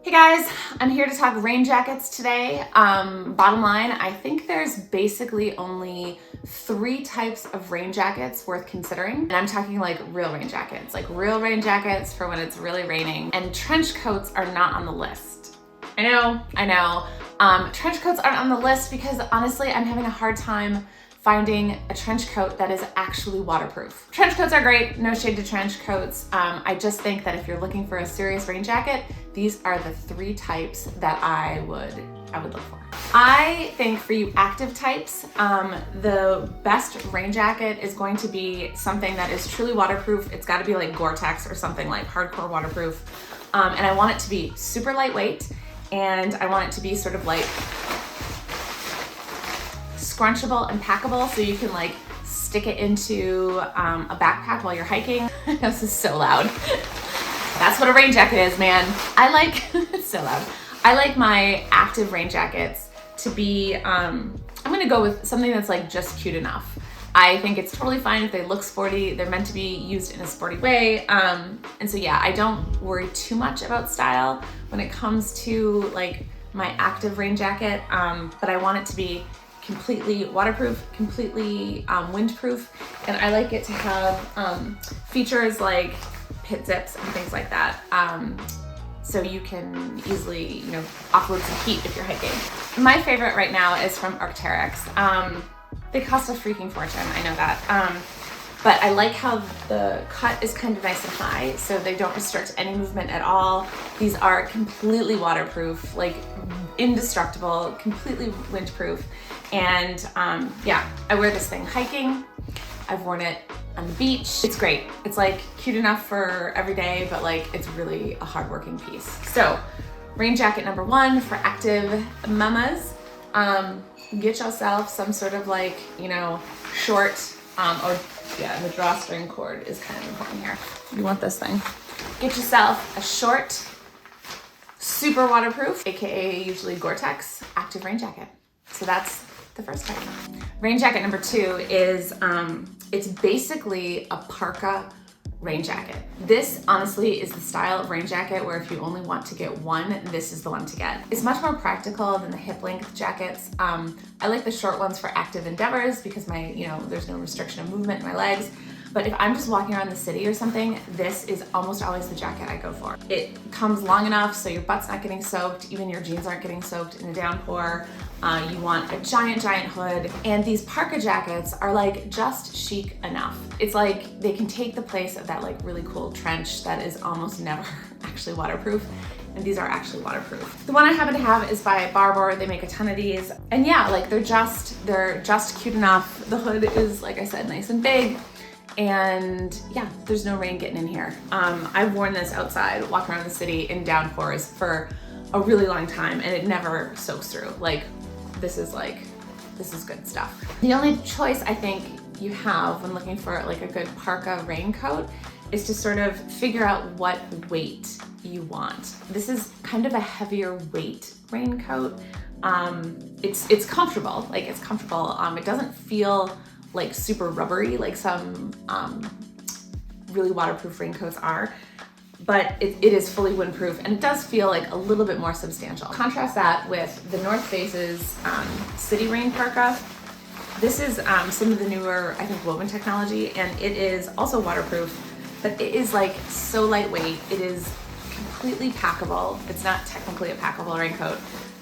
Hey guys, I'm here to talk rain jackets today. Bottom line, I think there's basically only 3 types of rain jackets worth considering. And I'm talking like real rain jackets for when it's really raining. And trench coats are not on the list. I know. Trench coats aren't on the list because honestly, I'm having a hard time finding a trench coat that is actually waterproof. Trench coats are great, no shade to trench coats. I just think that if you're looking for a serious rain jacket, these are the 3 types that I would look for. I think for you active types, the best rain jacket is going to be something that is truly waterproof. It's gotta be like Gore-Tex or something like hardcore waterproof. And I want it to be super lightweight, and I want it to be sort of like scrunchable and packable, so you can like stick it into a backpack while you're hiking. This is so loud. That's what a rain jacket is, man. It's so loud. I like my active rain jackets to be, I'm gonna go with something that's like just cute enough. I think it's totally fine if they look sporty. They're meant to be used in a sporty way. And so yeah, I don't worry too much about style when it comes to like my active rain jacket, but I want it to be completely waterproof, completely windproof, and I like it to have features like pit zips and things like that, so you can easily, offload some heat if you're hiking. My favorite right now is from Arc'teryx. They cost a freaking fortune, I know that, but I like how the cut is kind of nice and high, so they don't restrict any movement at all. These are completely waterproof, like indestructible, completely windproof. And yeah, I wear this thing hiking. I've worn it on the beach. It's great. It's like cute enough for every day, but like it's really a hardworking piece. So rain jacket number 1 for active mamas. Get yourself some sort of like, short, the drawstring cord is kind of important here. You want this thing. Get yourself a short, super waterproof, AKA usually Gore-Tex, active rain jacket. So that's the first type. Rain jacket number 2 is, it's basically a parka rain jacket. This honestly is the style of rain jacket where if you only want to get one, this is the one to get. It's much more practical than the hip length jackets. I like the short ones for active endeavors because there's no restriction of movement in my legs. But if I'm just walking around the city or something, this is almost always the jacket I go for. It comes long enough so your butt's not getting soaked, even your jeans aren't getting soaked in a downpour. You want a giant hood. And these parka jackets are like just chic enough. It's like they can take the place of that like really cool trench that is almost never actually waterproof. And these are actually waterproof. The one I happen to have is by Barbour. They make a ton of these. And yeah, like they're just cute enough. The hood is, like I said, nice and big. And yeah, there's no rain getting in here. I've worn this outside, walking around the city in downpours for a really long time, and it never soaks through. Like, this is good stuff. The only choice I think you have when looking for like a good parka raincoat is to sort of figure out what weight you want. This is kind of a heavier weight raincoat. It's comfortable, it doesn't feel like super rubbery like some really waterproof raincoats are, but it is fully windproof, and it does feel like a little bit more substantial. Contrast that with the North Face's City Rain Parka. This is some of the newer, I think, woven technology, and it is also waterproof, but it is like so lightweight. It is completely packable. It's not technically a packable raincoat,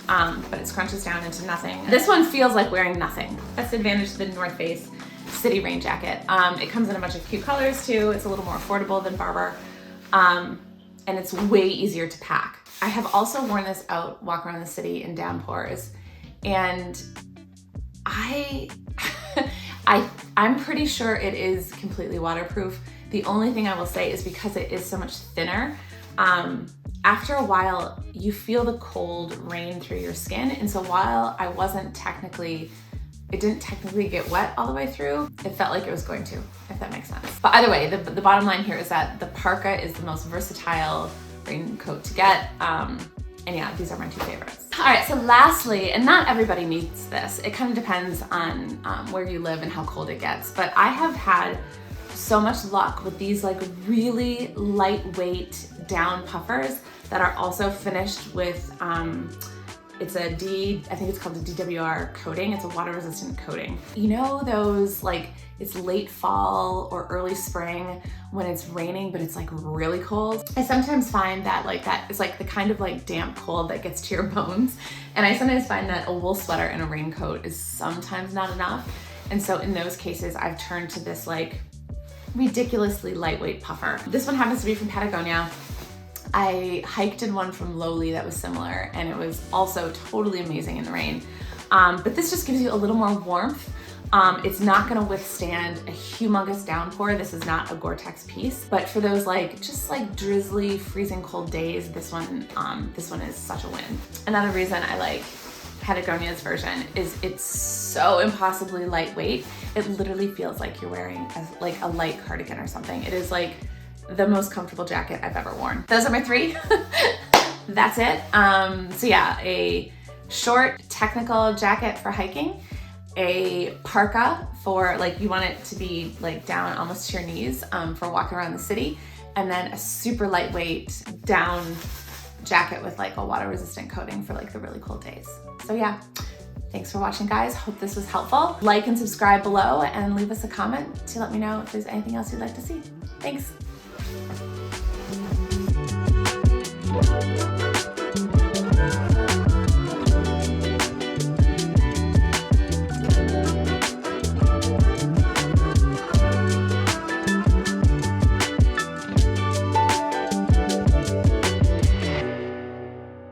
but it scrunches down into nothing. This one feels like wearing nothing. That's the advantage of the North Face City Rain Jacket. It comes in a bunch of cute colors too. It's a little more affordable than Barbour, and it's way easier to pack. I have also worn this out, walk around the city in downpours, and I'm pretty sure it is completely waterproof. The only thing I will say is because it is so much thinner, after a while you feel the cold rain through your skin, and so while it didn't technically get wet all the way through, it felt like it was going to, if that makes sense. But either way, the bottom line here is that the parka is the most versatile raincoat to get. And yeah, these are my 2 favorites. All right, so lastly, and not everybody needs this, it kind of depends on where you live and how cold it gets, but I have had so much luck with these like really lightweight down puffers that are also finished with, it's I think it's called the DWR coating. It's a water resistant coating. You know those, like, it's late fall or early spring when it's raining, but it's like really cold. I sometimes find that is like the kind of like damp cold that gets to your bones. And I sometimes find that a wool sweater and a raincoat is sometimes not enough. And so in those cases, I've turned to this like ridiculously lightweight puffer. This one happens to be from Patagonia. I hiked in one from Lowly that was similar, and it was also totally amazing in the rain. But this just gives you a little more warmth. It's not gonna withstand a humongous downpour. This is not a Gore-Tex piece, but for those like, just like drizzly, freezing cold days, this one is such a win. Another reason I like Patagonia's version is it's so impossibly lightweight. It literally feels like you're wearing like a light cardigan or something. It is like the most comfortable jacket I've ever worn. Those are my 3. That's it. So yeah, a short technical jacket for hiking, a parka for like, you want it to be like down almost to your knees for walking around the city, and then a super lightweight down jacket with like a water resistant coating for like the really cold days. So yeah, thanks for watching, guys. Hope this was helpful. Like and subscribe below and leave us a comment to let me know if there's anything else you'd like to see. Thanks.